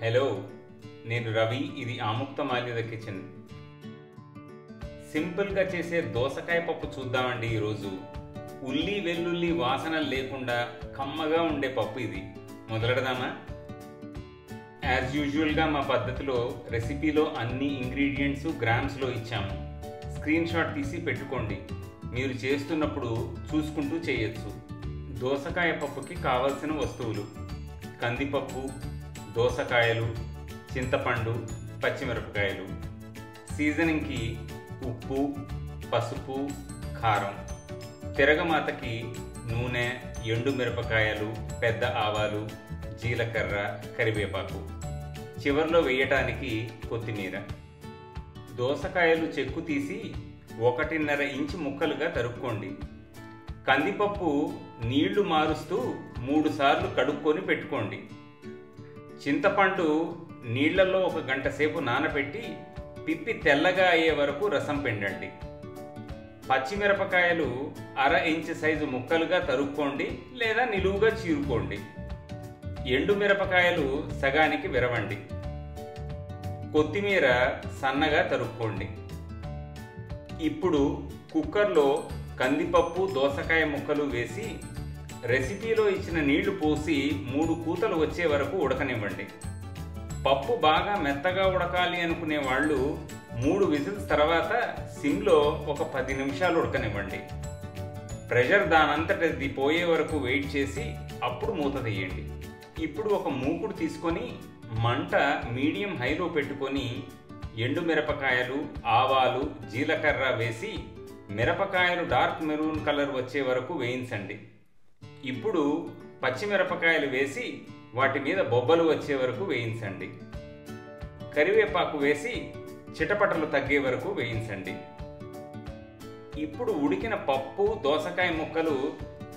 Hello, నేను రవి. ఇది Amuktamalyada kitchen. సింపుల్గా చేసే దోసకాయ పప్పు చూద్దామండి. ఈరోజు ఉల్లి వెల్లుల్లి వాసన లేకుండా కమ్మగా ఉండే పప్పు ఇది. మొదలెడదామా? యాజ్ యూజువల్గా మా పద్ధతిలో రెసిపీలో అన్ని ఇంగ్రీడియంట్స్ గ్రామ్స్లో ఇచ్చాము. స్క్రీన్ షాట్ తీసి పెట్టుకోండి. మీరు చేస్తున్నప్పుడు చూసుకుంటూ చేయొచ్చు. దోసకాయ పప్పుకి కావలసిన వస్తువులు: కందిపప్పు, దోసకాయలు, చింతపండు, పచ్చిమిరపకాయలు. సీజనింగ్కి ఉప్పు, పసుపు, కారం. తిరగమాతకి నూనె, ఎండు మిరపకాయలు, పెద్ద ఆవాలు, జీలకర్ర, కరివేపాకు. చివర్లో వేయటానికి కొత్తిమీర. దోసకాయలు చెక్కు తీసి 1.5 ఇంచు ముక్కలుగా తరుక్కోండి. కందిపప్పు నీళ్లు మారుస్తూ 3 సార్లు కడుక్కొని పెట్టుకోండి. చింతపండు నీళ్లలో 1 గంట సేపు నానబెట్టి పిప్పి తెల్లగా అయ్యే వరకు రసం పిండండి. పచ్చిమిరపకాయలు 1/2 ఇంచు సైజు ముక్కలుగా తరుక్కోండి లేదా నిలువుగా చీరుకోండి. ఎండు మిరపకాయలు సగానికి విరవండి. కొత్తిమీర సన్నగా తరుక్కోండి. ఇప్పుడు కుక్కర్లో కందిపప్పు, దోసకాయ ముక్కలు వేసి రెసిపీలో ఇచ్చిన నీళ్లు పోసి 3 కూతలు వచ్చే వరకు ఉడకనివ్వండి. పప్పు బాగా మెత్తగా ఉడకాలి అనుకునే వాళ్ళు 3 విజిల్స్ తర్వాత సిమ్లో ఒక 10 నిమిషాలు ఉడకనివ్వండి. ప్రెషర్ దానంతటది పోయే వరకు వెయిట్ చేసి అప్పుడు మూత తీయండి. ఇప్పుడు ఒక మూకుడు తీసుకొని మంట మీడియం హైలో పెట్టుకొని ఎండు మిరపకాయలు, ఆవాలు, జీలకర్ర వేసి మిరపకాయలు డార్క్ మెరూన్ కలర్ వచ్చే వరకు వేయించండి. ఇప్పుడు పచ్చిమిరపకాయలు వేసి వాటి మీద బొబ్బలు వచ్చే వరకు వేయించండి. కరివేపాకు వేసి చిటపటలు తగ్గే వరకు వేయించండి. ఇప్పుడు ఉడికిన పప్పు, దోసకాయ ముక్కలు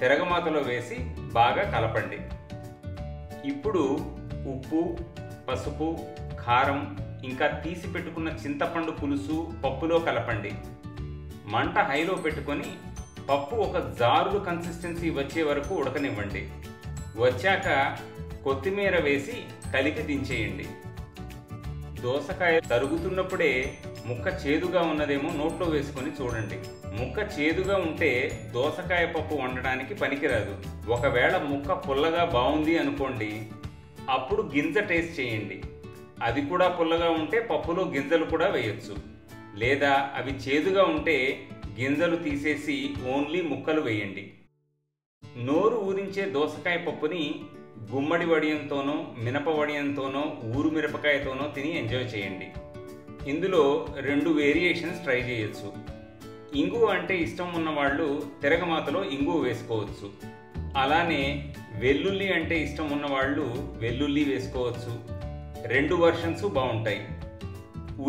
తిరగమాతలో వేసి బాగా కలపండి. ఇప్పుడు ఉప్పు, పసుపు, కారం ఇంకా తీసి పెట్టుకున్న చింతపండు పులుసు పప్పులో కలపండి. మంట హైలో పెట్టుకొని పప్పు ఒక జారుడు కన్సిస్టెన్సీ వచ్చే వరకు ఉడకనివ్వండి. వచ్చాక కొత్తిమీర వేసి కలిపి దించేయండి. దోసకాయ తరుగుతున్నప్పుడే ముక్క చేదుగా ఉన్నదేమో నోట్లో వేసుకొని చూడండి. ముక్క చేదుగా ఉంటే దోసకాయ పప్పు వండడానికి పనికిరాదు. ఒకవేళ ముక్క పుల్లగా బాగుంది అనుకోండి, అప్పుడు గింజ టేస్ట్ చేయండి. అది కూడా పుల్లగా ఉంటే పప్పులో గింజలు కూడా వేయొచ్చు. లేదా అవి చేదుగా ఉంటే గింజలు తీసేసి ఓన్లీ ముక్కలు వేయండి. నోరు ఊరించే దోసకాయ పప్పుని గుమ్మడి వడియంతోనో, మినప వడియంతోనో, ఊరు మిరపకాయతోనో తిని ఎంజాయ్ చేయండి. ఇందులో 2 వేరియేషన్స్ ట్రై చేయొచ్చు. ఇంగువ అంటే ఇష్టం ఉన్నవాళ్ళు తిరగమాతలో ఇంగువ వేసుకోవచ్చు. అలానే వెల్లుల్లి అంటే ఇష్టం ఉన్నవాళ్ళు వెల్లుల్లి వేసుకోవచ్చు. 2 వర్షన్స్ బాగుంటాయి.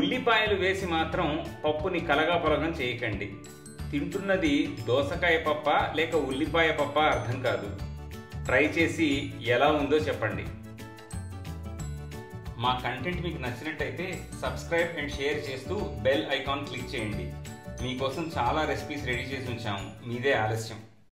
ఉల్లిపాయలు వేసి మాత్రం పప్పుని కలగాపలగం చేయకండి. తింటున్నది దోసకాయ పప్ప లేక ఉల్లిపాయ పప్ప అర్థం కాదు. ట్రై చేసి ఎలా ఉందో చెప్పండి. మా కంటెంట్ మీకు నచ్చినట్టయితే సబ్స్క్రైబ్ అండ్ షేర్ చేస్తూ బెల్ ఐకాన్ క్లిక్ చేయండి. మీకోసం చాలా రెసిపీస్ రెడీ చేసి ఉంచాము. మీదే ఆలస్యం.